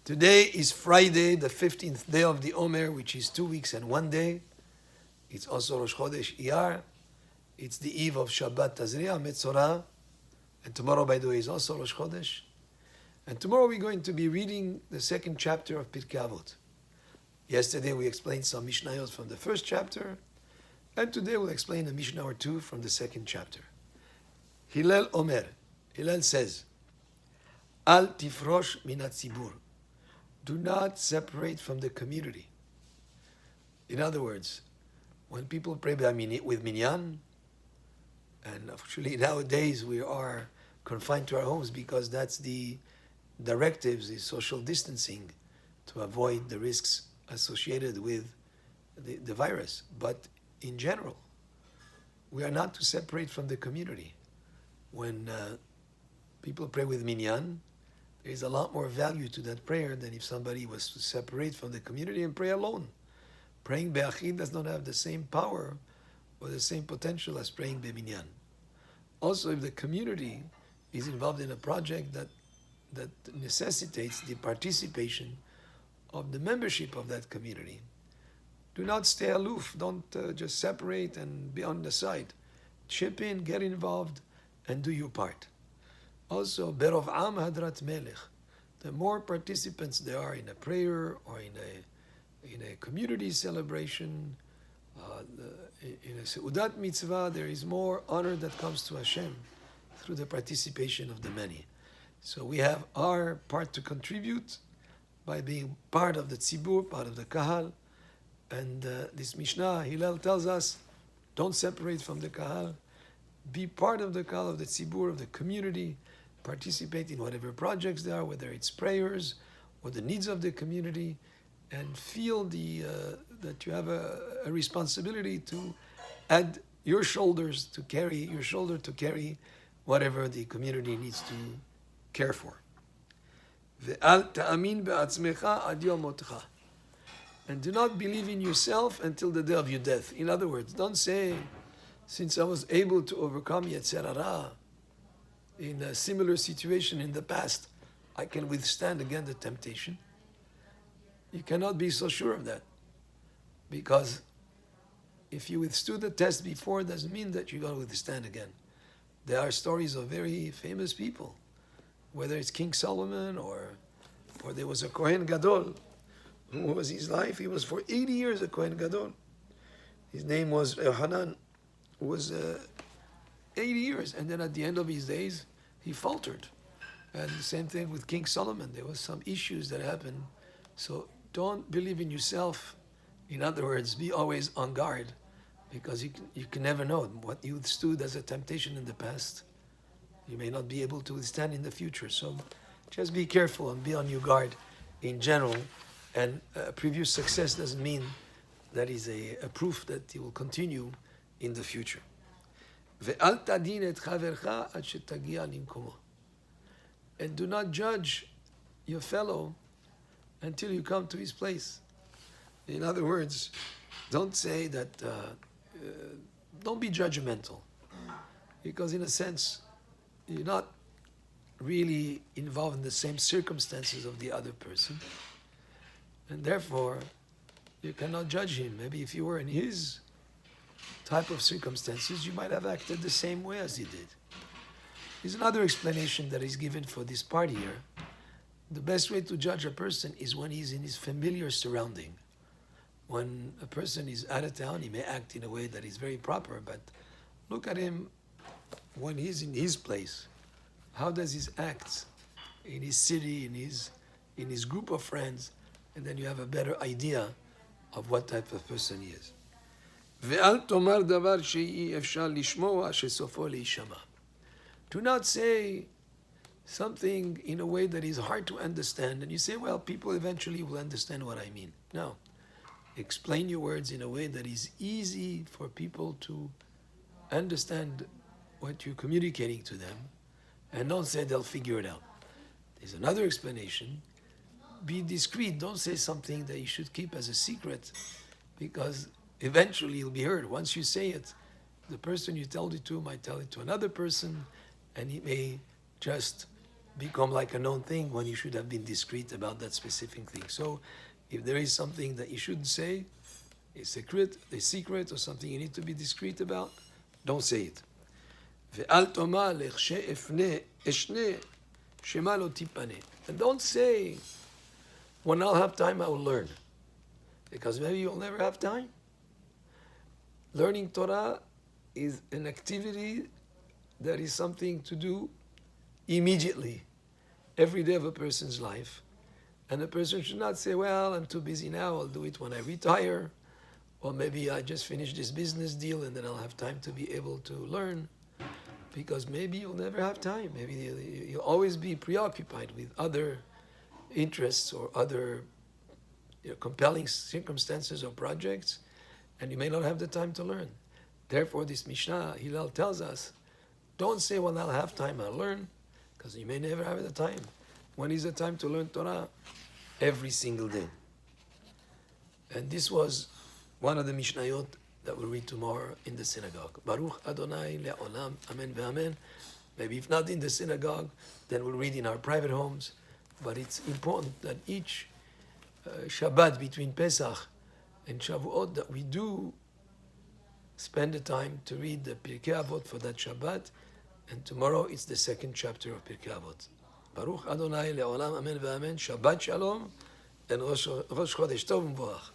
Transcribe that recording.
Today is Friday, the 15th day of the Omer, which is 2 weeks and 1 day. It's also Rosh Chodesh Iyar. It's the eve of Shabbat Tazriah Metzorah. And tomorrow, by the way, is also Rosh Chodesh. And tomorrow we're going to be reading the second chapter of Pirkei Avot. Yesterday we explained some Mishnayot from the first chapter. And today we'll explain a Mishnah or two from the second chapter. Hillel Omer. Hillel says, Al tifrosh min hatzibur. Do not separate from the community. In other words, when people pray with minyan, and actually nowadays we are confined to our homes because that's the directives, the social distancing, to avoid the risks associated with the virus. But in general, we are not to separate from the community. When people pray with minyan, there is a lot more value to that prayer than if somebody was to separate from the community and pray alone. Praying be'achid does not have the same power or the same potential as praying be'minyan. Also, if the community is involved in a project that necessitates the participation of the membership of that community, do not stay aloof. Don't just separate and be on the side. Chip in, get involved, and do your part. Also, berov am hadrat melech. The more participants there are in a prayer or in a community celebration, in a seudat mitzvah, there is more honor that comes to Hashem through the participation of the many. So we have our part to contribute by being part of the tzibur, part of the kahal. And this Mishnah, Hillel tells us, don't separate from the kahal. Be part of the kahal, of the tzibur, of the community. Participate in whatever projects there are, whether it's prayers or the needs of the community, and feel that you have a responsibility to add your shoulder to carry whatever the community needs to care for. And do not believe in yourself until the day of your death. In other words, don't say, since I was able to overcome Yetzer Hara in a similar situation in the past, I can withstand again the temptation. You cannot be so sure of that. Because if you withstood the test before, it doesn't mean that you're going to withstand again. There are stories of very famous people, whether it's King Solomon or there was a Kohen Gadol. Who was his life? He was for 80 years a Kohen Gadol. His name was Hanan, who was 80 years. And then at the end of his days, he faltered. And the same thing with King Solomon. There was some issues that happened. So don't believe in yourself. In other words, be always on guard, because you can never know what you withstood as a temptation in the past. You may not be able to withstand in the future. So just be careful and be on your guard in general. And previous success doesn't mean that is a proof that you will continue in the future. And do not judge your fellow until you come to his place. In other words, don't say that, don't be judgmental, because in a sense, you're not really involved in the same circumstances of the other person. And therefore, you cannot judge him. Maybe if you were in his type of circumstances, you might have acted the same way as he did. There's another explanation that is given for this part here. The best way to judge a person is when he's in his familiar surrounding. When a person is out of town, he may act in a way that is very proper, but look at him when he's in his place. How does he act in his city, in his group of friends? And then you have a better idea of what type of person he is. Do not say something in a way that is hard to understand, and you say, well, people eventually will understand what I mean. No. Explain your words in a way that is easy for people to understand what you're communicating to them, and don't say they'll figure it out. There's another explanation. Be discreet. Don't say something that you should keep as a secret, because eventually you'll be heard. Once you say it, the person you told it to might tell it to another person, and he may just become like a known thing when you should have been discreet about that specific thing. So if there is something that you shouldn't say, a secret or something you need to be discreet about, don't say it. ואל תאמר לכשאפנה אשנה שמא לא תיפנה. And don't say, when I'll have time, I will learn. Because maybe you'll never have time. Learning Torah is an activity that is something to do immediately, every day of a person's life. And a person should not say, well, I'm too busy now, I'll do it when I retire. Or maybe I just finished this business deal and then I'll have time to be able to learn. Because maybe you'll never have time. Maybe you'll always be preoccupied with other interests or other compelling circumstances or projects, and you may not have the time to learn. Therefore, this Mishnah, Hillel tells us, don't say, well, I'll have time, I'll learn, because you may never have the time. When is the time to learn Torah? Every single day. And this was one of the Mishnayot that we'll read tomorrow in the synagogue. Baruch Adonai le'olam, amen ve'amen. Maybe if not in the synagogue, then we'll read in our private homes. But it's important that each Shabbat between Pesach and Shavuot that we do spend the time to read the Pirkei Avot for that Shabbat. And tomorrow it's the second chapter of Pirkei Avot. Baruch Adonai le'olam, amen ve'amen. Shabbat shalom and Rosh Chodesh Tov U'Mvorach.